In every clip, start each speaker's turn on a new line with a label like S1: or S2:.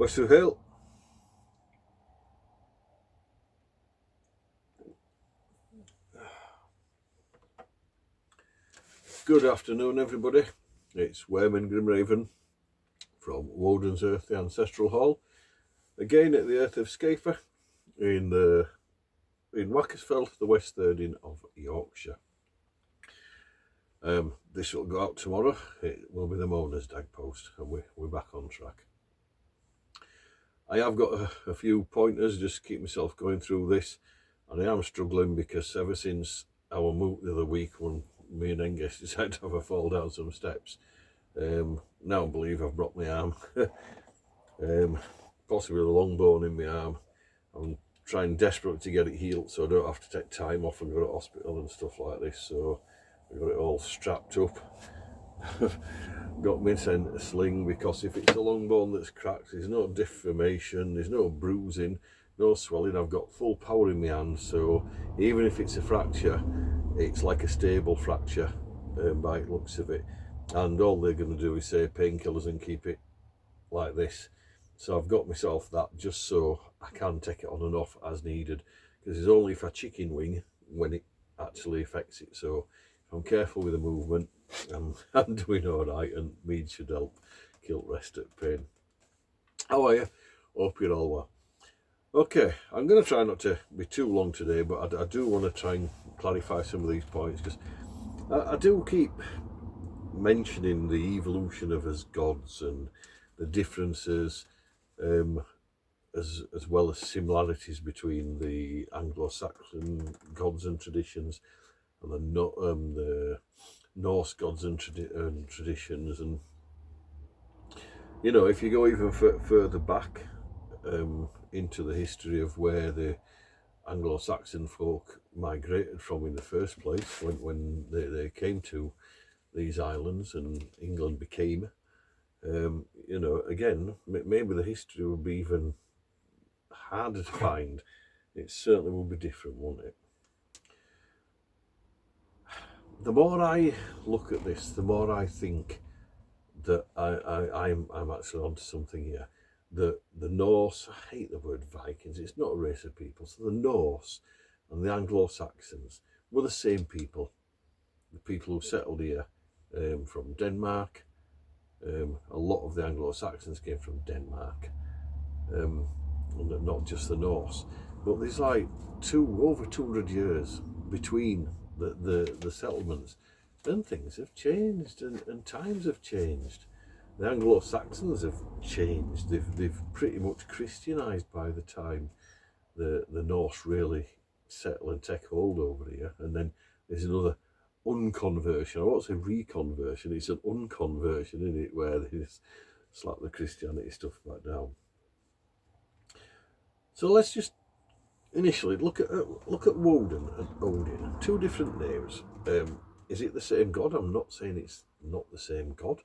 S1: ᛗᚩᚾᚪᚋᚶ. Good afternoon, everybody. It's ᛗᚩᚾᚪᚋ᚞ᚪᚷ from Woden's Earth, the Ancestral Hall. Again at the Earth of ᛗᚩᚾᚪᚋ in ᛗᚩᚾᚪᚋ, the West Thirteen of Yorkshire. This will go out tomorrow. It will be the Mona's Dag post, and we're back on track. I have got a few pointers just to keep myself going through this, and I am struggling because ever since our moot the other week when me and Angus decided to have a fall down some steps, now I believe I've broke my arm, possibly a long bone in my arm. I'm trying desperately to get it healed so I don't have to take time off and go to hospital and stuff like this, so I got it all strapped up. Got me sent a sling because if it's a long bone that's cracked, there's no deformation, there's no bruising, no swelling. I've got full power in my hand, so even if it's a fracture, it's like a stable fracture by the looks of it. And all they're going to do is say painkillers and keep it like this. So I've got myself that just so I can take it on and off as needed, because it's only for chicken wing when it actually affects it. So if I'm careful with the movement, I'm doing all right, and mead should help kill rest at pain. How are you? Hope you're all well. Okay, I'm going to try not to be too long today, but I do want to try and clarify some of these points, because I do keep mentioning the evolution of us gods and the differences, as well as similarities between the Anglo-Saxon gods and traditions and the Norse gods and traditions. And you know, if you go even further back into the history of where the Anglo-Saxon folk migrated from in the first place, when they came to these islands and England became, you know, again, maybe the history would be even harder to find. It certainly will be different, won't it? The more I look at this, the more I think that I'm actually onto something here. The Norse, I hate the word Vikings, it's not a race of people. So the Norse and the Anglo-Saxons were the same people. The people who settled here from Denmark. A lot of the Anglo-Saxons came from Denmark, and not just the Norse. But there's like over 200 years between the settlements, and things have changed, and times have changed. The Anglo-Saxons have changed. They've pretty much Christianized by the time the Norse really settle and take hold over here. And then there's another unconversion. I won't say reconversion, it's an unconversion, isn't it, where they just slap the Christianity stuff back down. So let's just initially look at Woden and Odin. Two different names. Is it the same god? I'm not saying it's not the same god,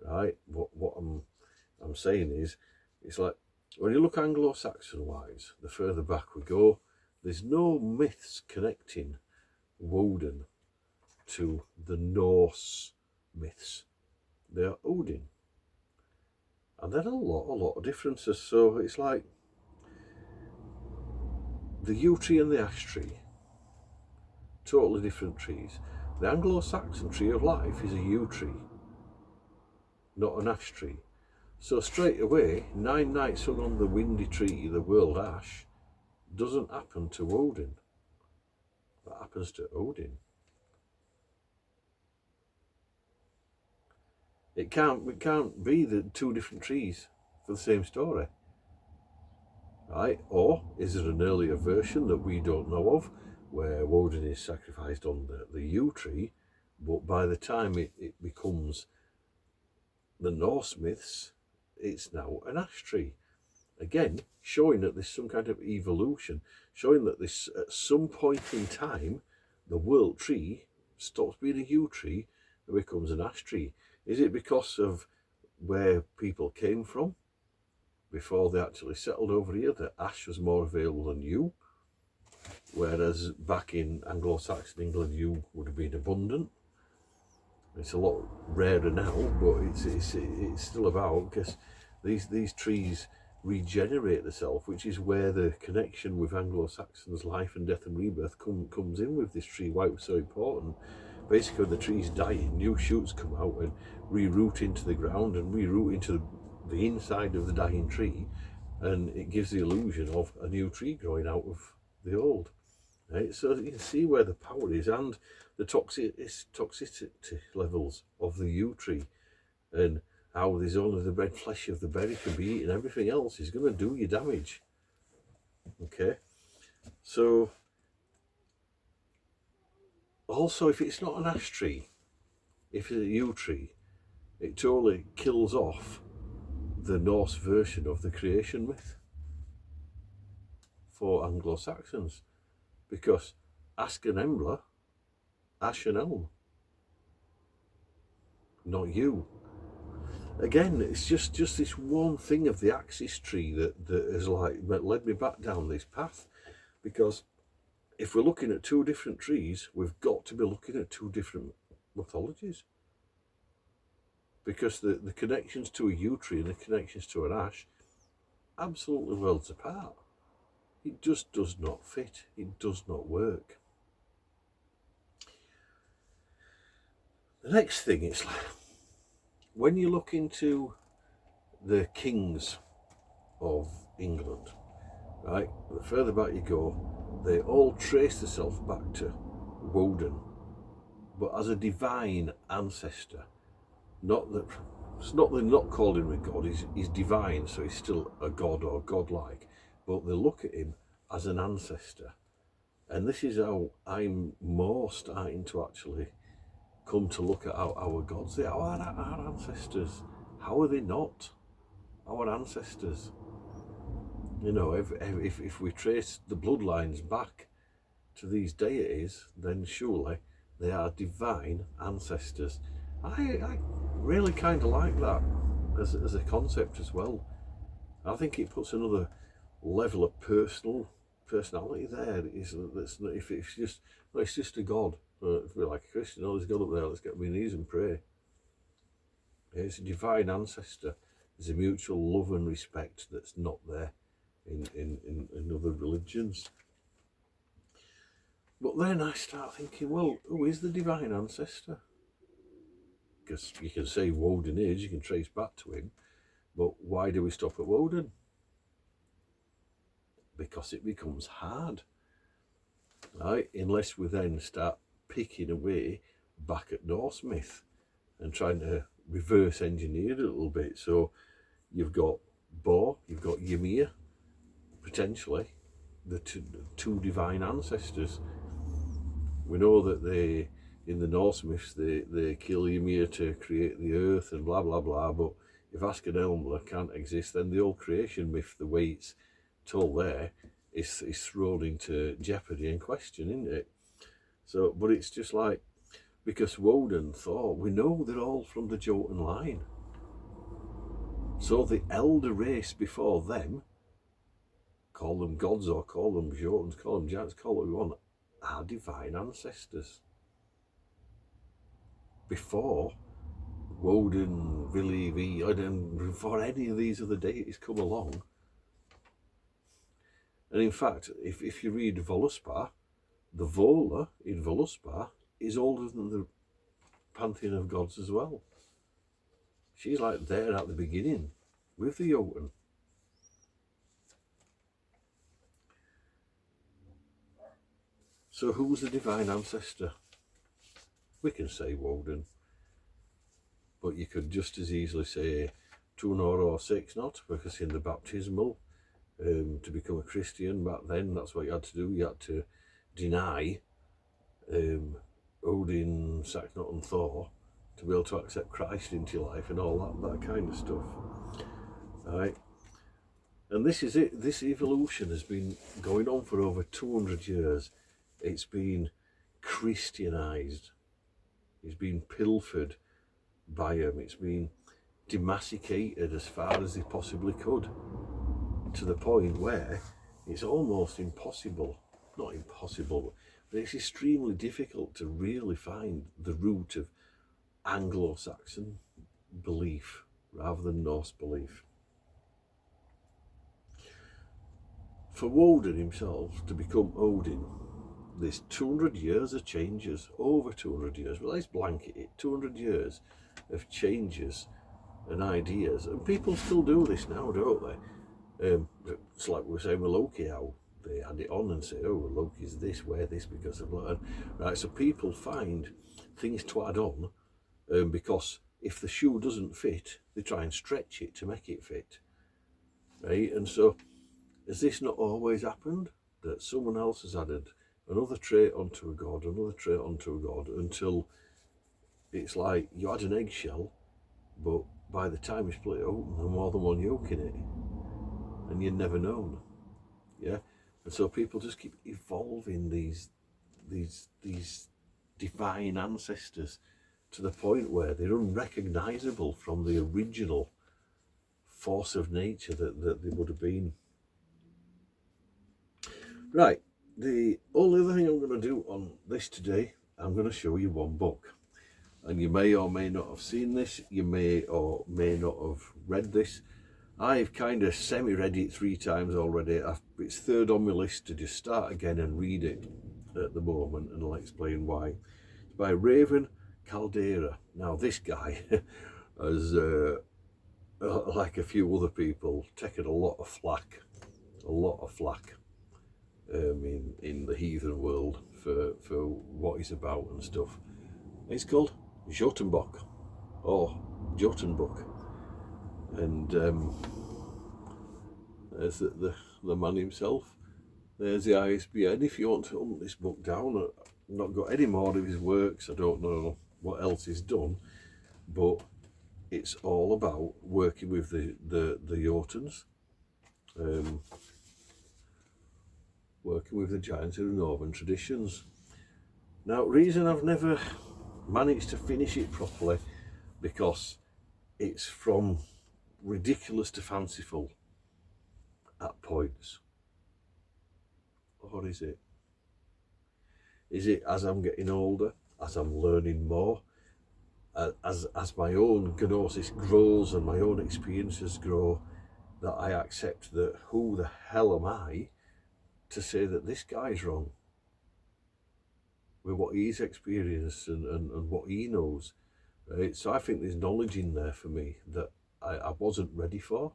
S1: right? What I'm saying is, it's like when you look Anglo-Saxon wise, the further back we go, there's no myths connecting Woden to the Norse myths. They are Odin, and there are a lot of differences. So it's like the yew tree and the ash tree, totally different trees. The Anglo-Saxon tree of life is a yew tree, not an ash tree. So straight away, 9 nights hung on the windy tree, the world ash, doesn't happen to Odin. That happens to Odin. It can't be the two different trees for the same story, right? Or is there an earlier version that we don't know of, where Woden is sacrificed on the yew tree, but by the time it becomes the Norse myths, it's now an ash tree? Again, showing that there's some kind of evolution, showing that this, at some point in time, the world tree stops being a yew tree and becomes an ash tree. Is it because of where people came from before they actually settled over here, that ash was more available than yew? Whereas back in Anglo-Saxon England, yew would have been abundant. It's a lot rarer now, but it's still about, because these trees regenerate themselves, which is where the connection with Anglo-Saxons' life and death and rebirth comes in with this tree, why it was so important. Basically, when the tree's dying, new shoots come out and reroot into the ground and reroot into the inside of the dying tree, and it gives the illusion of a new tree growing out of the old. Right? So you can see where the power is, and the toxicity levels of the yew tree, and how there's only the red flesh of the berry can be eaten. Everything else is going to do you damage. Okay, so also, if it's not an ash tree, if it's a yew tree, it totally kills off the Norse version of the creation myth for Anglo-Saxons, because ask an Embla, ash and elm, not you. Again, it's just this one thing of the axis tree that has like led me back down this path, because if we're looking at two different trees, we've got to be looking at two different mythologies, because the connections to a yew tree and the connections to an ash, absolutely worlds apart. It just does not fit. It does not work. The next thing is, like, when you look into the kings of England, right, the further back you go, they all trace themselves back to Woden, but as a divine ancestor. Not that they're not calling him a god, he's divine, so he's still a god or godlike, but they look at him as an ancestor. And this is how I'm more starting to actually come to look at our gods. They are our ancestors. How are they not our ancestors? You know, if we trace the bloodlines back to these deities, then surely they are divine ancestors. I really kind of like that as a concept as well. I think it puts another level of personality there. If it's just a god. If we're like a Christian, oh, there's a God up there, let's get on my knees and pray. It's a divine ancestor. There's a mutual love and respect that's not there in other religions. But then I start thinking, well, who is the divine ancestor? Because you can say Woden is, you can trace back to him, but why do we stop at Woden? Because it becomes hard, right? Unless we then start picking away back at Norse myth and trying to reverse engineer it a little bit. So you've got Bor, you've got Ymir, potentially the two divine ancestors. We know that in the Norse myths, they kill Ymir to create the earth and blah blah blah, but if Askell can't exist, then the old creation myth, the way it's told there, is thrown into jeopardy and question, isn't it? So, but it's just like, because Woden thought, we know they're all from the Jotun line. So the elder race before them, call them gods or call them Jotuns, call them giants, call what we want, are divine ancestors. Before Woden, Vili, and before any of these other deities come along. And in fact, if you read Völuspá, the Vola in Völuspá is older than the pantheon of gods as well. She's like there at the beginning with the Jotun. So who's the divine ancestor? We can say Woden, but you could just as easily say Tunor or Sixnot, because in the baptismal, to become a Christian back then, that's what you had to do. You had to deny Odin, Saxnot and Thor to be able to accept Christ into your life and all that kind of stuff. Right? And this is it. This evolution has been going on for over 200 years. It's been Christianized. It's been pilfered by them. It's been demassicated as far as they possibly could, to the point where it's almost impossible, not impossible, but it's extremely difficult to really find the root of Anglo-Saxon belief rather than Norse belief. for Woden himself to become Odin, there's 200 years of changes, over 200 years, well, let's blanket it, 200 years of changes and ideas, and people still do this now, don't they? It's like we were saying with Loki, how they add it on and say, oh, Loki's this, wear this because of that. Right, so people find things to add on, because if the shoe doesn't fit, they try and stretch it to make it fit, right? And so, has this not always happened, that someone else has added another trait onto a god, another trait onto a god, until it's like you had an eggshell, but by the time you split it open, there's more than one yolk in it, and you'd never known, yeah? And so people just keep evolving these divine ancestors to the point where they're unrecognisable from the original force of nature that they would have been. Right, the only other thing I'm going to do on this today, I'm going to show you one book. And you may or may not have seen this, you may or may not have read this. I've kind of semi-read it 3 times already. It's third on my list to just start again and read it at the moment, and I'll explain why. It's by Raven Caldera. Now this guy has, like a few other people, taken a lot of flack in the heathen world for what he's about and stuff. It's called ᛗᚩᚾᚪᛋ᚞ᚪᚷ, or Jotunbook, and there's the man himself. There's the ISBN if you want to hunt this book down. I've not got any more of his works, I don't know what else he's done, but it's all about working with the Jotuns, working with the giants of the Northern traditions. Now, reason I've never managed to finish it properly, because it's from ridiculous to fanciful at points. Or is it? Is it as I'm getting older, as I'm learning more, as my own gnosis grows and my own experiences grow, that I accept that who the hell am I to say that this guy's wrong with what he's experienced and what he knows, right? So I think there's knowledge in there for me that I wasn't ready for,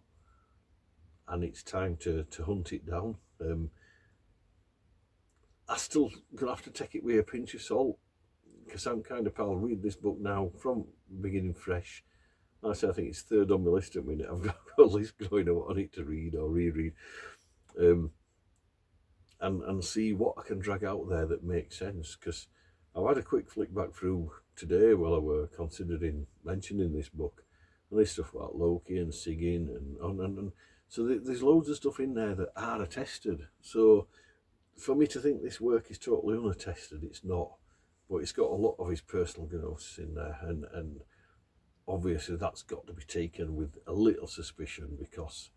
S1: and it's time to hunt it down. I still gonna have to take it with a pinch of salt, because I'm kind of, I'll read this book now from beginning fresh. Like I said, I think it's third on my list at the minute. I've got a list going on what I need to read or reread, and see what I can drag out there that makes sense. Because I had a quick flick back through today while I were considering mentioning this book, and there's stuff about Loki and Sigyn and so there's loads of stuff in there that are attested. So for me to think this work is totally unattested, it's not. But it's got a lot of his personal gnosis in there, and obviously that's got to be taken with a little suspicion, because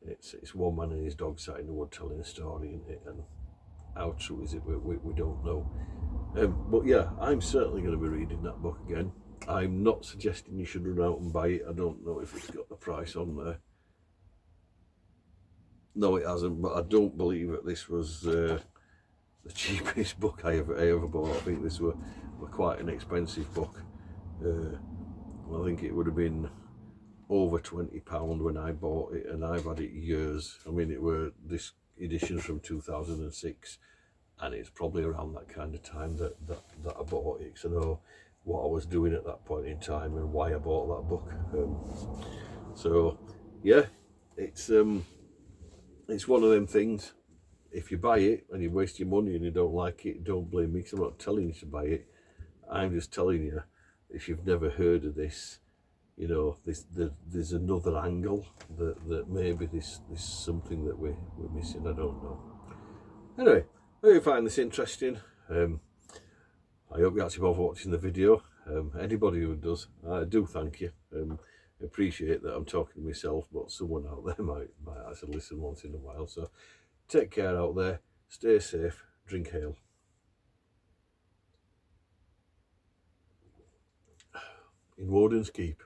S1: it's one man and his dog sat in the wood telling a story, isn't it? And how true is it? We don't know. But yeah, I'm certainly going to be reading that book again. I'm not suggesting you should run out and buy it. I don't know if it's got the price on there. No, it hasn't, but I don't believe that this was the cheapest book I ever bought. I think this were quite an expensive book. I think it would have been over £20 when I bought it, and I've had it years. I mean, it were this edition from 2006, and it's probably around that kind of time that I bought it, because I know what I was doing at that point in time and why I bought that book. So yeah, it's one of them things. If you buy it and you waste your money and you don't like it, don't blame me, because I'm not telling you to buy it. I'm just telling you, if you've never heard of this, you know, there's another angle that maybe this is something that we're missing. I don't know. Anyway, I hope you find this interesting. I hope you actually bother watching the video. Anybody who does, I do thank you. I appreciate that I'm talking to myself, but someone out there might actually listen once in a while. So take care out there, stay safe, drink ale. In Woden's Keep.